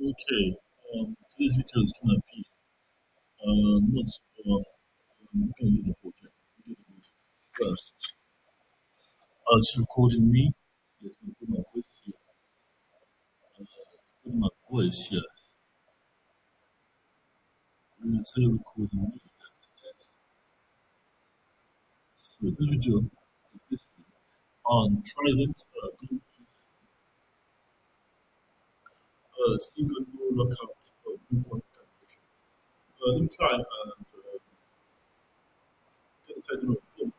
Okay, today's video is gonna be not looking at the project. We're gonna go first. It's recording me. Yes, I'm put my voice here. Put my voice here. It's recording me. Yes. So this video is basically on Trident single no lockout Buffon calibration. Let me try and get the title of the film.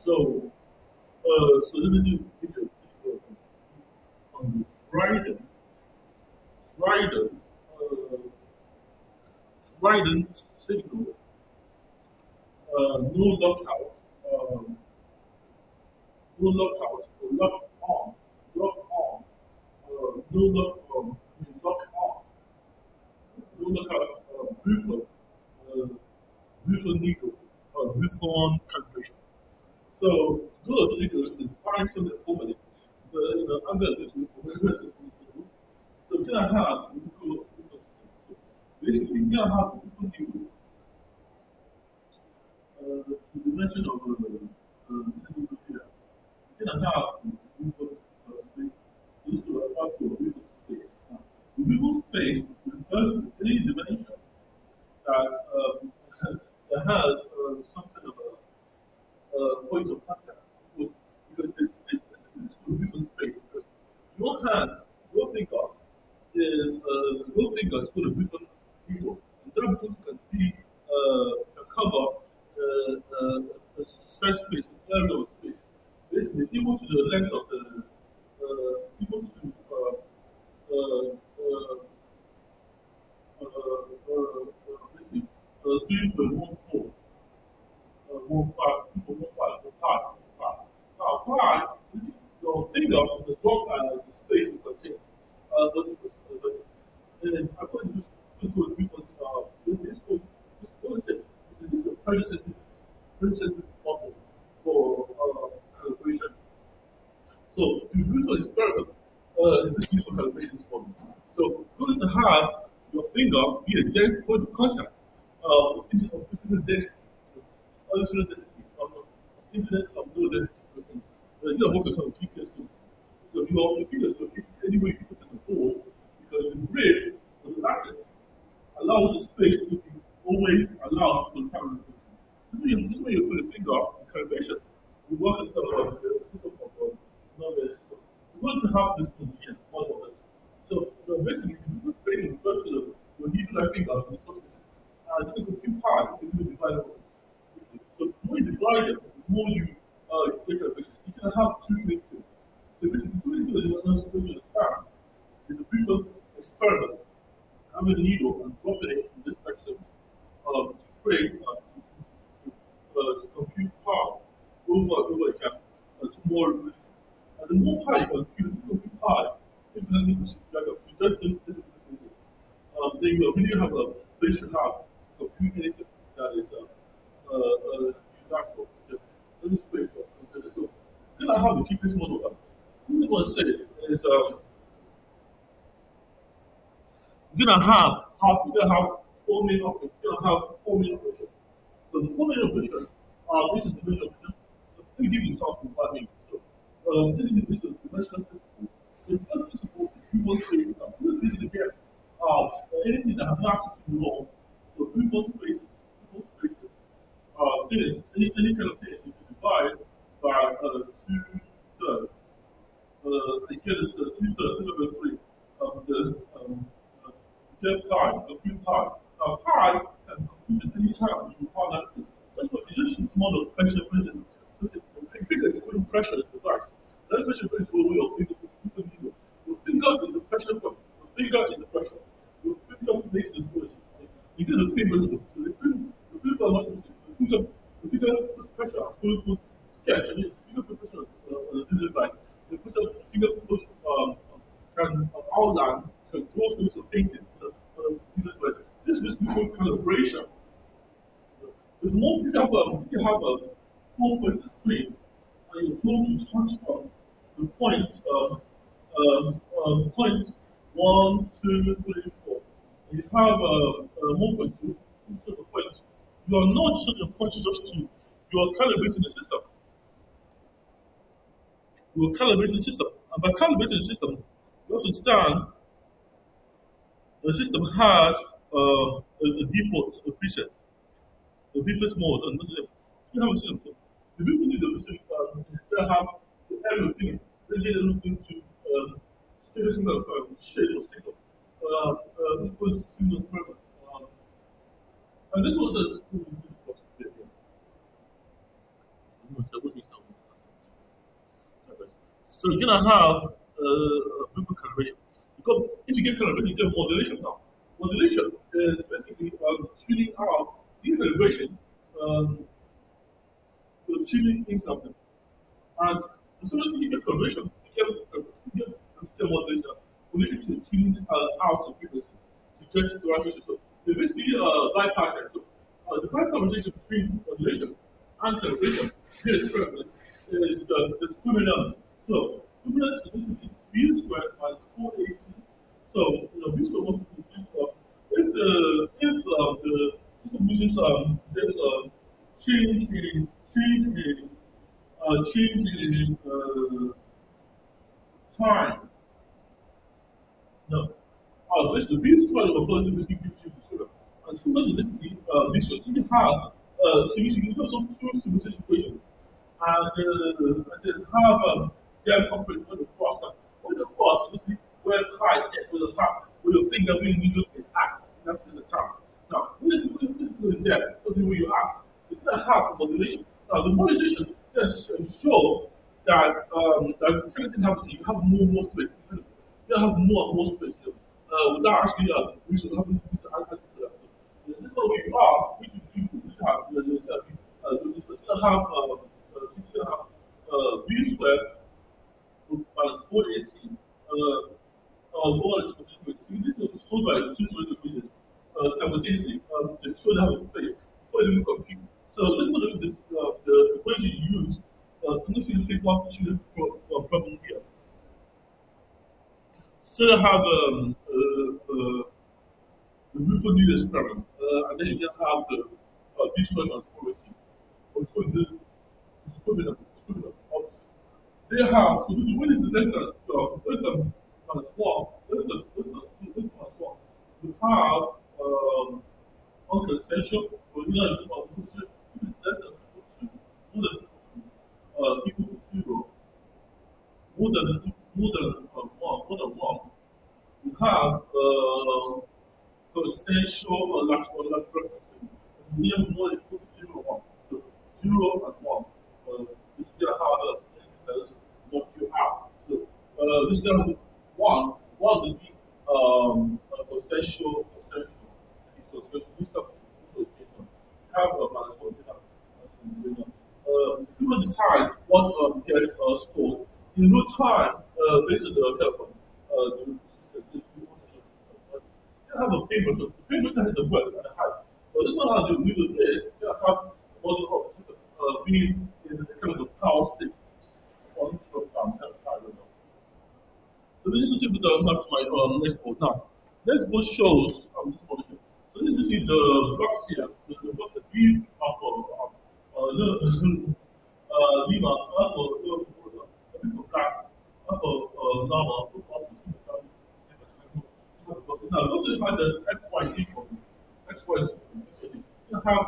So let me do video on the Trident, uh, Trident signal, no lockout, no lockout, or lock on, no lock I mean lock on, no lockout, Buffon needle, Buffon calibration. So go to triggers and find some informative. I'm going to do this. So we're gonna have we go basically we're gonna have different people the dimension of here. We're gonna have different space. This is about to different space. The different space refers to any dimension that that has some kind of a point of contact because it's two different space. Because your hand, your finger your finger is going to different people, and that different can be can cover a space, space, area of space. Basically, equal to the length of the equal to basically 3.14 1.5. Now, pi, your finger is as long as the space it contains. And according to this code, this is a pressure sensitive model for calibration. So the user is spherical is this useful calibration is model. So you need to have your finger be a dense point of contact of physical density, functional density, infinite of no density. You don't want to come GPS codes. So your finger is located anywhere you put in the hole because the grid or the lattice allows the space to be always allowed for the camera. This way you put a finger in calibration. We work in terms of the system of knowledge. So we want to have this thing here, one of us. So basically, the space refers to your needle finger on the surface. And it's a few parts, it's going to divide it. So the more you divide it, the more you take calibration. So you can have two things. The basically, two things you are not supposed to understand is a visual experiment. Have a needle and drop it in this section to create to compute power over a gap to more resolution. And the more power you compute power, infinitely you just then you really have a space to have compute anything that is natural. Let me space so then I have the cheapest model. What I'm going to say is we're gonna have four main operations. We're gonna have four main operations. So the four main operations are this is the mission. So let me give you something what I mean. So this is the mission principle. The first principle is human space. Now this is again anything that has not access to the law. So human spaces any kind of thing, if you divide by 2 thirds, I get is 2 thirds, 2/3 of the uh, get pi, compute pi. Now pi can compute at any time you have that space. That's what it's just small of pressure. So the finger is putting pressure on the device. That pressure is the way your finger puts the needle. Your finger is a pressure point. Your finger is a pressure. Your finger makes the noise. You get the finger, the finger muscle, the finger puts pressure, put sketch, and the finger puts pressure on the device. The finger puts can outline, can draw things of painting. This is called calibration. The more you have a 4 point screen, and you're told to touch on the points, points 1, 2, 3, 4. And you have more points, instead of points. You are not just your points just to, you are calibrating the system. You are calibrating the system. And by calibrating the system, you understand the system has a default, a preset, a preset mode, and you have a system. The different thing that we have everything, they get everything to state a single shade or signal. This was single program. And this was a so you're gonna have beautiful calibration. Because if you get calibration, you get modulation now. Modulation is basically tuning out the calibration, you're tuning in something. And as soon as you get calibration, you get modulation. Modulation is tuning out the frequency to get the right ratio. So they basically bypass it. So the right conversation between modulation and calibration, here experiment is criminal. So criminal is basically B squared minus 4AC. So B squared wants to think of if the system uses this change in time. No. This the B squared of a positive is equal to zero. And so much this B squared, so you have so you can use some two simultaneous equations and then have their component on the cross. On the cross, basically where pi gets to the top, where your finger being needle is act. That's the time. Now, this is there, that's where you act. You can have a modulation. Now, the modulation just show that that the second thing happens, you have more space. You have more space here. Without actually we should have to add to that. This is where you are, which you do have B squared minus 4AC. What is this is shown by two solutions simultaneously to show that space before you compute. So this is the equation you use to initially take off the problem here. So you have the beautiful new experiment, and then you can have the B squared minus 4AC. It's equivalent. They have, so when it's less than minus 1, less than minus 1, you have unconsensual, or you know, if it's less than equal to 0, more than 1, you have consensual lateral system. You have more equal to 0, 1. So 0 and 1. This is how the what you have. So this is going to be one will be consensual. So this stuff have a balance for data. You will decide what gets stored in real time based on the telephone. You have a paper, so the paper has the word and the height. But this one how the middle is, you have model of the system being in the kind of the power state. So this is typical map to my next board. Now, next board shows this board here. So this is the blocks here. The blocks that we are for Lima, also black, also normal. Now, those are the XY equal. XY is you have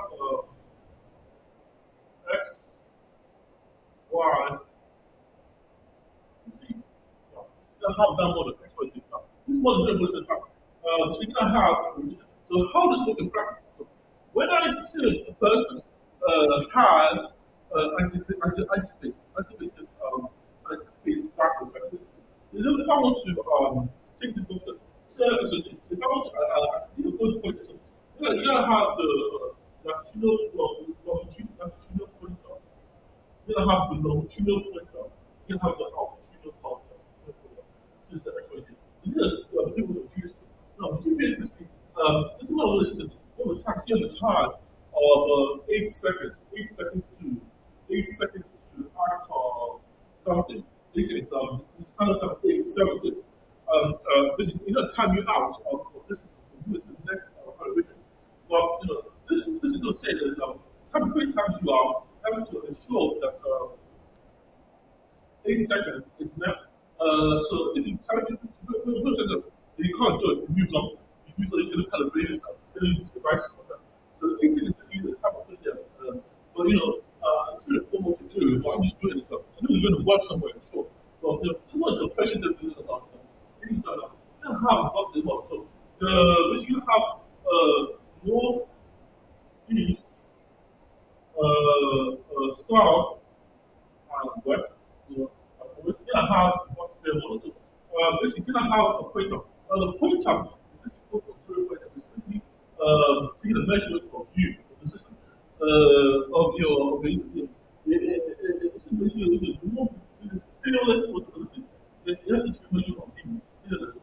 have that model exploitation now. This model is very much so you're gonna have so how does it work in practice? So when I see a person has anticipate practice, if I want to take this concept, so if I want to go to point, so you gotta have the longitudinal pointer. You don't have the longitudinal pointer. You have the altitudinal pointer. This is the exploitation. These are the people that use. Now, the two basically, this is what I want to listen. What we're talking here the time of 8 seconds, 8 seconds to 8 seconds to act on something. Basically, it's kind of like 8 seconds. Basically, you know, time you out of this is the next calibration. But you know, this is going to say that how many times you are having to ensure that 8 seconds is enough. So if you calibrate, you can't do it. You use them. You use it. You can calibrate yourself. You can use devices for that. So 8 seconds is the type of thing there. But you know, I'm sure there's so much to do. But I'm just doing this stuff. I know you're going to work somewhere, I'm sure. But you know, there's much of questions that we're about. Things like that. You don't have what's the about. So which you have north, east, south, and west. You know, we're gonna have one frame also. Basically, we're gonna have a pointer. The pointer is this control pointer. It's basically taking a measurement of you, of the system, of your, it's basically the more stimulus possibility. It has to be measured on people. Stimulus.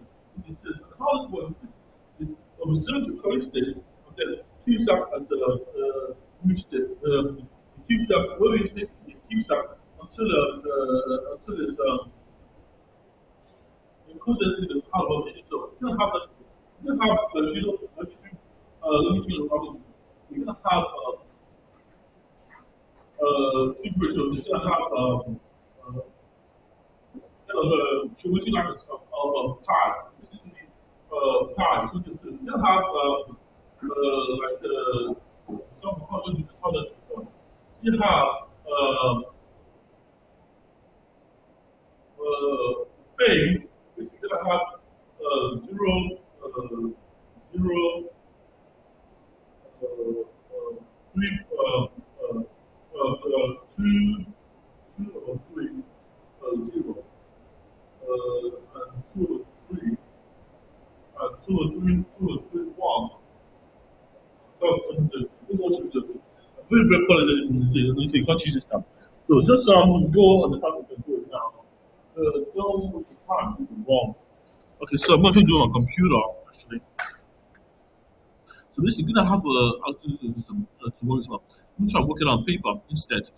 How this works is observe the current state, and then keeps that at the new state. It keeps that where you state, it keeps that until it's included in the power machine. So you don't have that. You don't have longitudinal power. You're gonna have two ratios. You're gonna have geometry like pi. This is pi. So you don't have like some you have phase, which is going to have zero, zero, three, two or three, zero, and one. Very, very quality. You can't choose this now. So just go on the time you can do it now. Don't time you can wrong. Okay, so I'm going to do it on computer actually. So basically, you're gonna have some tomorrow as well. I'm trying to work it on paper instead.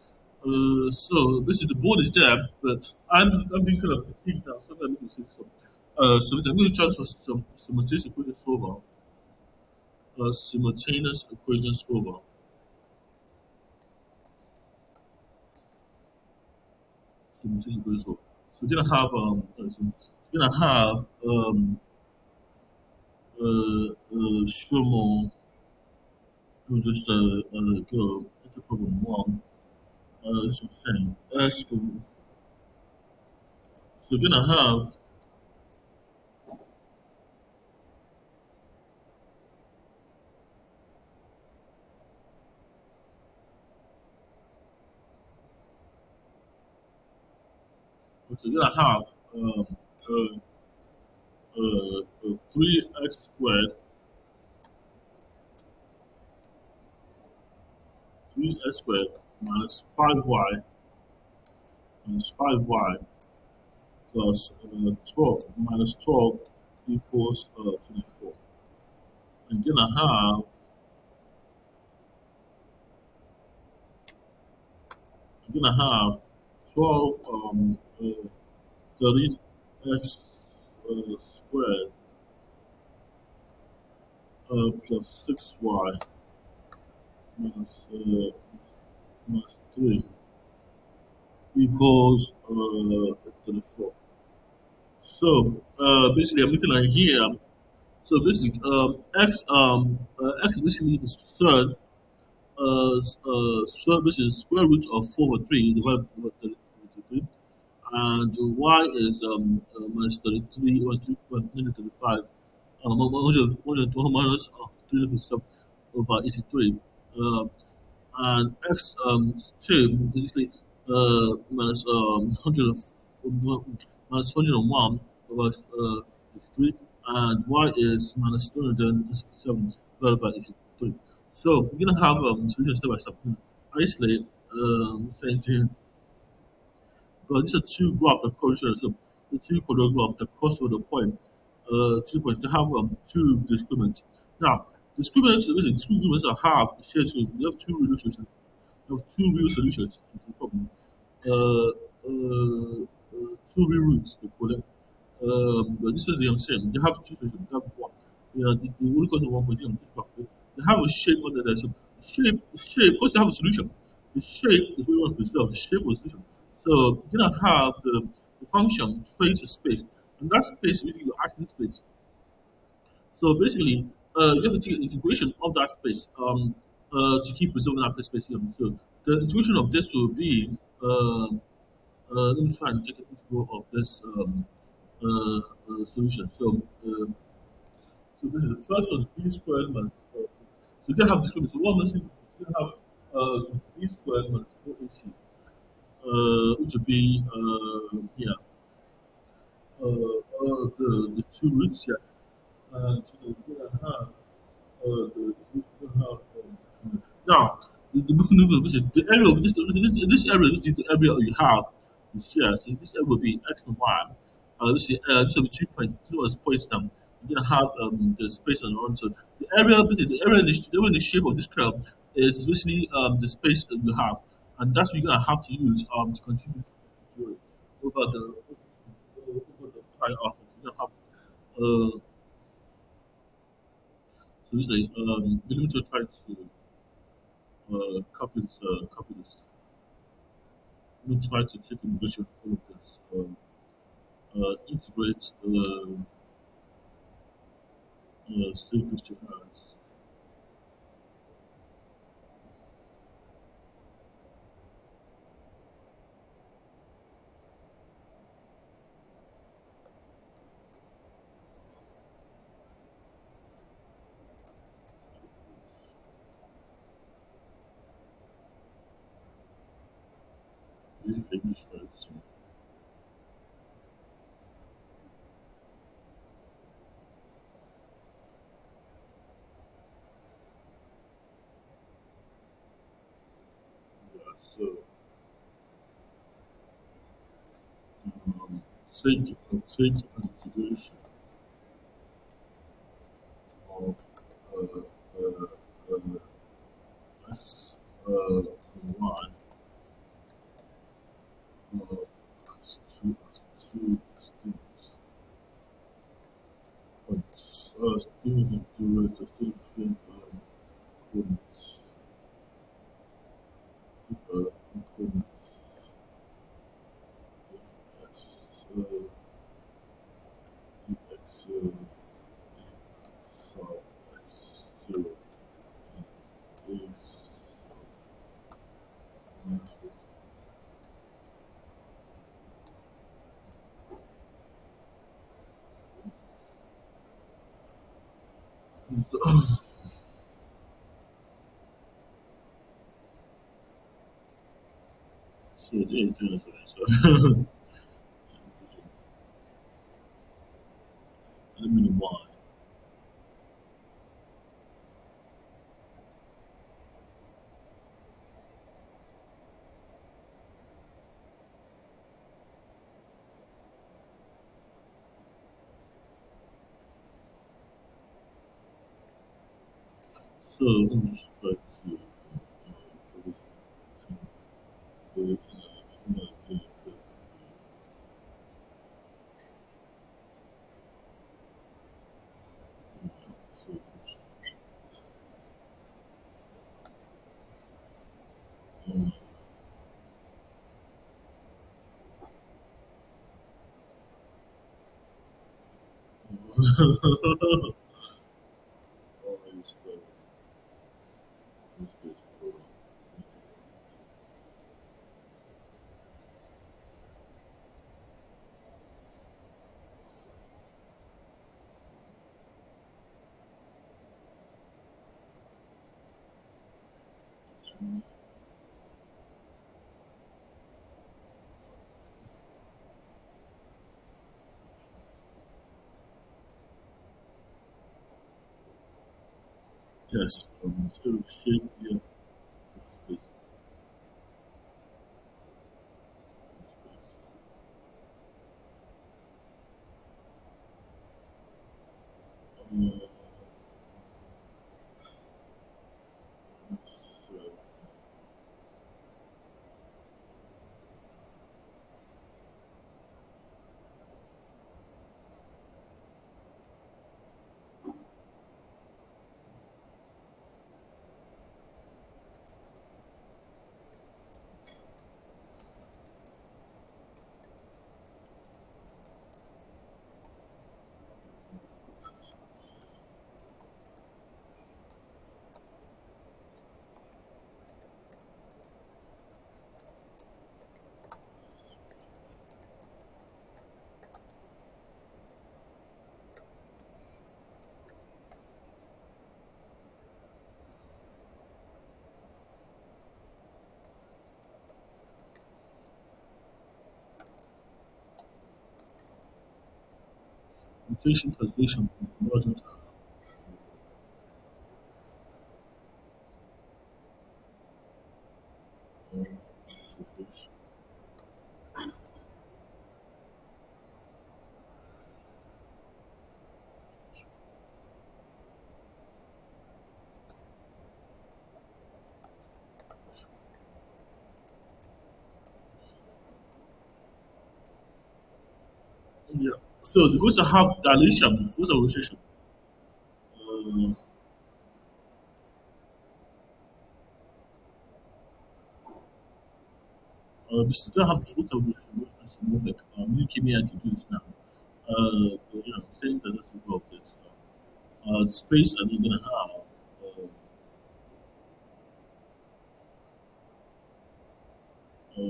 So basically, the board is there, but I'm being kind of fatigued now. So let me see some. So I'm going to try for some simultaneous equation solver. Simultaneous equation solver. Simultaneous equation solver. So we're gonna have we're gonna have show more. We'll just go into problem one. This is saying so we're gonna have okay, we're gonna have 3x squared 3x squared minus 5y minus 5y plus 12 minus 12 equals 24. I'm gonna have I'm gonna have 12 13x squared plus 6y minus minus 3 equals 34. So basically, I'm looking at here. So basically, x basically is third. Which is square root of 4 over 3 divided by 33, and y is minus 33, 135, 100 minus 357 over 83. And x two basically minus 100 minus 101 over 83, and y is minus 267 divided by 83. So we're gonna have solution step by step. Isolate saying well, these are two graphs that correlate. So the two quadrant graphs that cross over the point, 2 points. They have two discriminants. Now, discriminants, listen, two discriminants that have shared solution. You have two real solutions. You have two real solutions to the problem. Two real roots, they call it. But this is the I'm saying. They have two solutions. They have one. The only cause of one point they have a shape under there. So shape, because they have a solution. The shape is what we want to preserve. The shape of the solution. So you're gonna have the function trace a space, and that space is really your acting space. So basically, you have to take an integration of that space to keep preserving that space here. So the integration of this will be let me try and take an integral of this solution. So this is the first one, b squared minus 4. So you can have this one. So one missing, you can have b squared minus 4ac, which would be yeah, the two roots, yes. And so we're gonna have we're gonna have now the Buffon which is the area of this area, this is the area you have is here. So this area will be x and y. This will be 2 points down. You're gonna have the space around. So the area, basically, the area in the shape of this curve is basically the space that you have, and that's what you're gonna have to use to contribute to it over the entire office. You're gonna have so this like let me just try to copy this. Let me try to take a negation of all of this. Integrate save picture as English right. So, yeah, so take an integration of uh, x y as two distinct points. Students into it, student coordinates, coordinates x, x, so x zero is so it is doing so. Let me know why. So let me just try to so Yes. So shape, yeah. Space. Uh, so, mutation translation emergent translation. Yeah. So the goes to have dilation before the rotation. Uh, we still have before the rotation as a movement. You give me to do this now. Saying that that's the goal of this. The space that you're gonna have. Uh,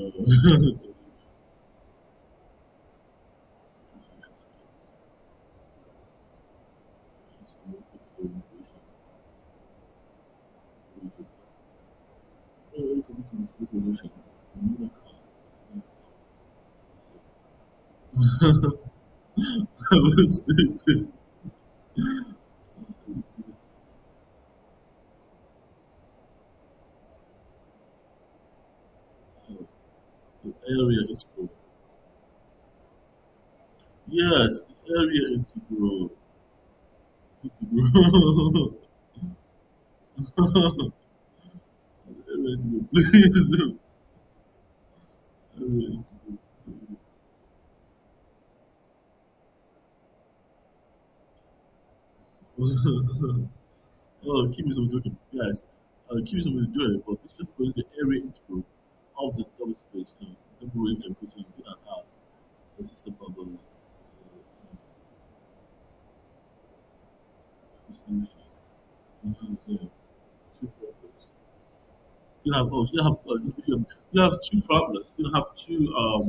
Stupid. The area integral. Yes, area integral. Integral. Area integral. Please. Area integral. Oh, keep me some joking, guys. Keep me some joking, but this is going to the area integral of the double space, double region, because you're gonna have a system of solution. Two problems. You have two problems. You have two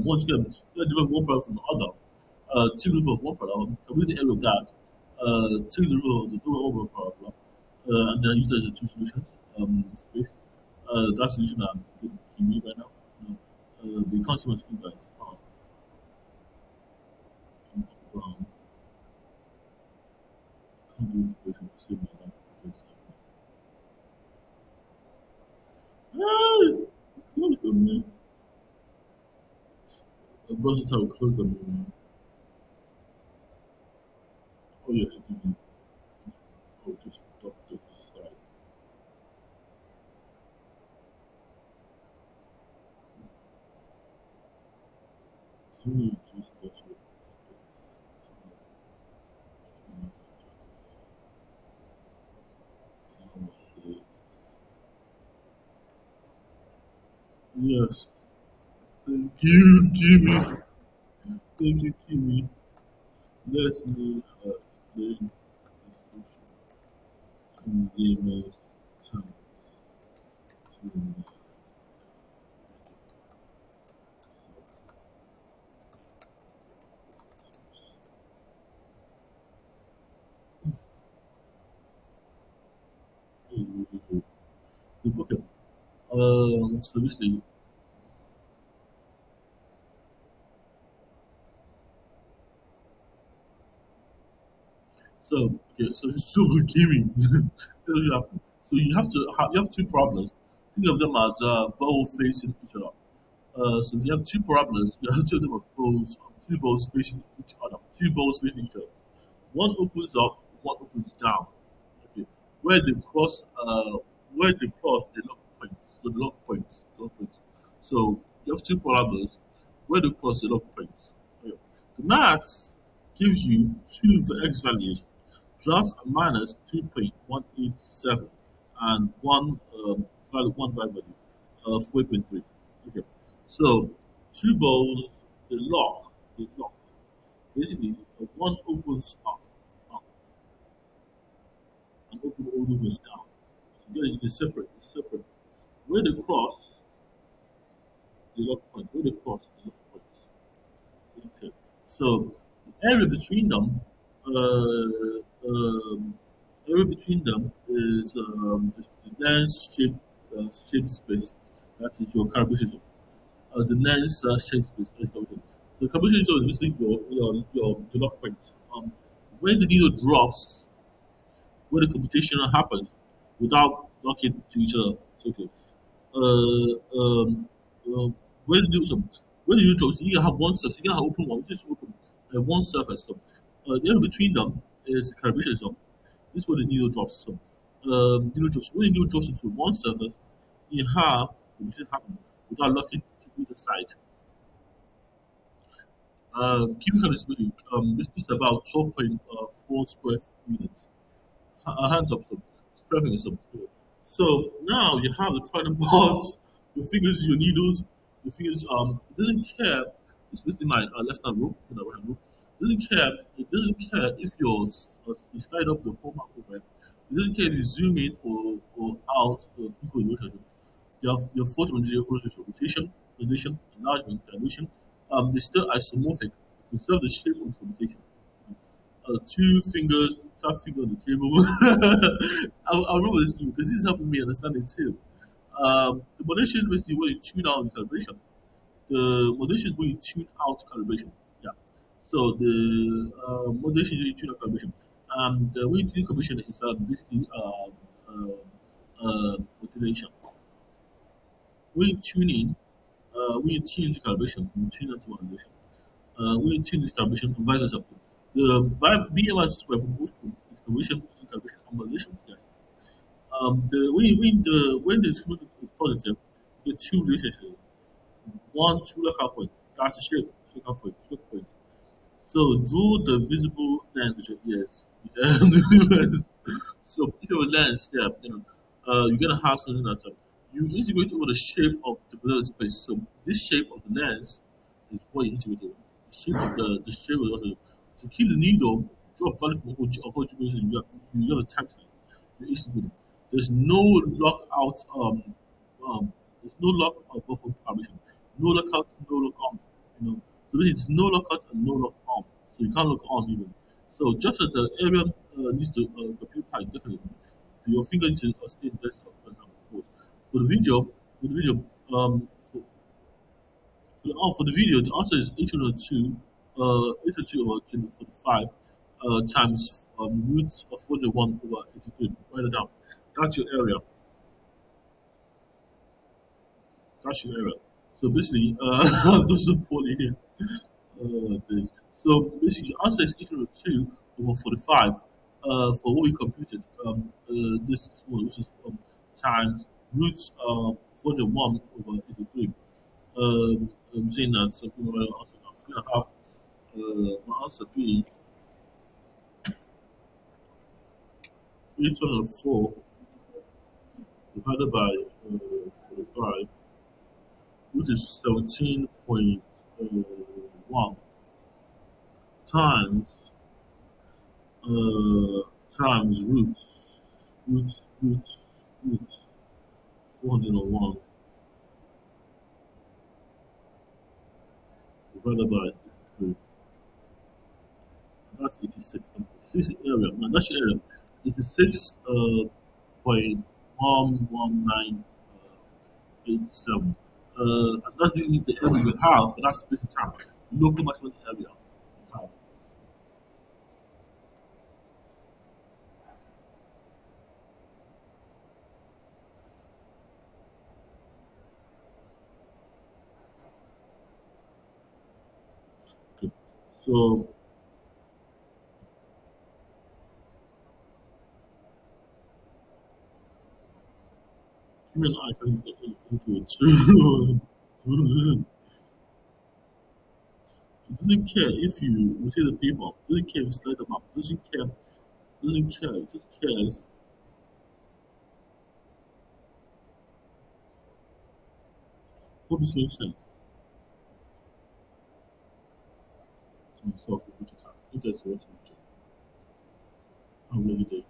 one together. You have different one problem from the other. Take the root of one problem, complete the area of that. Take the root of the total over problem, and then use that as the two solutions. The space. That solution I'm getting me right now. We can't see much feedback. Can't do integration to save my life because close the man. A brother tell close the man. Oh yes, it didn't. Oh, just stop this side. Somebody just that's what. Yes. Thank you, Jimmy. Thank you, Jimmy. Let me explain in layman's terms to the book. So basically, so okay, so for gaming, you have two problems. Think of them as both facing each other. So you have two problems. You have two of them as balls, two balls facing each other. Two balls facing each other. One opens up, one opens down. Okay, where they cross, they lock points. So the lock points. So you have two parabolas. Where they cross, the lock points. Okay. The maths gives you two x values plus and minus 2.187 and one value of 4.3. Okay, so two balls, the lock. Basically, one opens up, and open all opens down. It's separate. It's separate. Where they cross, the lock point. Where they cross, the lock points. Okay. So the area between them, area between them is the lens shape space. That is your calibration. The lens shape space. That's calibration. So calibration is obviously your lock point. When the needle drops, where the computation happens without locking to each other. It's okay. Uh, um, uh, when you do some, when you do you have one surface, you can have open one, which is open, and one surface. So, the area between them is calibration zone. This is where the needle drops. So, needle drops. When the needle drops into one surface, you have computation happen without locking to either side. Cubic is really this is about 12.4 square meters. Hands up, so prepping is up. So now you have the trident balls, your fingers, your needles, your fingers. It doesn't care. It's within my left hand rope, in the right hand rope. It doesn't care. It doesn't care if you slide up the whole map over. It doesn't care if you zoom in or out or equal relationship. You have your photo material, photo rotation, translation, enlargement, dilution. They're still isomorphic. They still have the shape of the computation. Two fingers, tap finger on the table. I remember this game because this is helping me understand it too. The modulation is basically when you tune out the calibration. The modulation is when you tune out calibration. Yeah. So the modulation is when you tune out calibration. And when you tune calibration is basically modulation. When you tune into calibration, you tune into modulation. When you tune this calibration, and vice something. The BMI square for most people is calibration between calibration and modulation. Yes. When the instrument is positive, you get two relationships. One, two lookout points. That's the shape. Lookout point. Lookout point. So draw the visible lens with your ears. So if you have a lens, yeah, you're gonna have something that you integrate over the shape of the below space. So this shape of the lens is what you integrate over. The shape of the shape of the to keep the needle drop value from OG you have a time frame. You execute it. There's no lockout there's no lockout buffer permission. No lockout, no lock on. So basically it's no lockout and no lock on. So you can't lock on even. So just as the area needs to compute time differently, your finger needs to stay in desktop, for example. Pause. For the video, for the video, the answer is 802 over 245 times root of 41 over 83. Write it down. That's your area. That's your area. So basically, those are poorly here. This. So basically, the answer is 802 over 45 for what we computed. This is one, which is times root 41 over 83. I'm saying that some people might ask, I'm going to have my answer be 804 divided by 45, which is 17.1 times times root root 401 divided by 83. That's 86. 86 area. Now that's your area. 86 .119 It's that's really the area you have for that space in time. Local management area you have. Okay. So, even I can get into it too. It doesn't care if you see the people, doesn't care if you slide them up, doesn't care, it just cares what this makes sense to myself, which is how you guys watching. Have a lovely day.